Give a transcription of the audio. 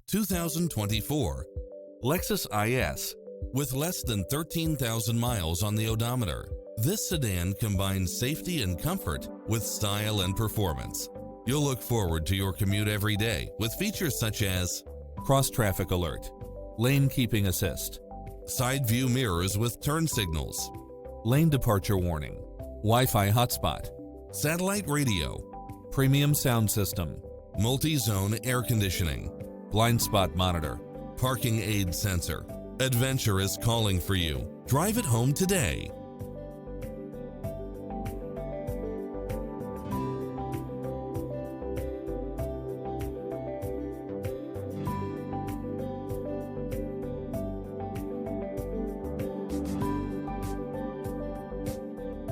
2024 Lexus IS. With less than 13,000 miles on the odometer, this sedan combines safety and comfort with style and performance. You'll look forward to your commute every day with features such as cross-traffic alert, lane keeping assist, side view mirrors with turn signals, lane departure warning, Wi-Fi hotspot, satellite radio, premium sound system, multi-zone air conditioning, blind spot monitor, parking aid sensor. Adventure is calling for you. Drive it home today.